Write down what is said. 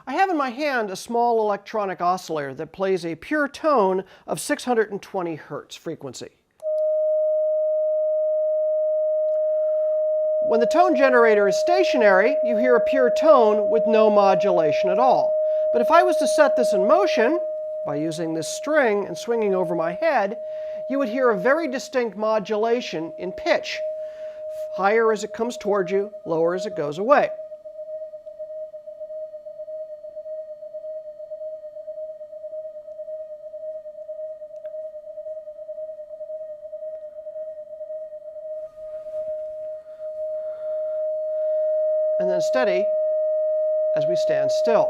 I have in my hand a small electronic oscillator that plays a pure tone of 620 Hz frequency. When the tone generator is stationary, you hear a pure tone with no modulation at all. But if I was to set this in motion, by using this string and swinging over my head, you would hear a very distinct modulation in pitch. Higher as it comes towards you, lower as it goes away. And then steady as we stand still.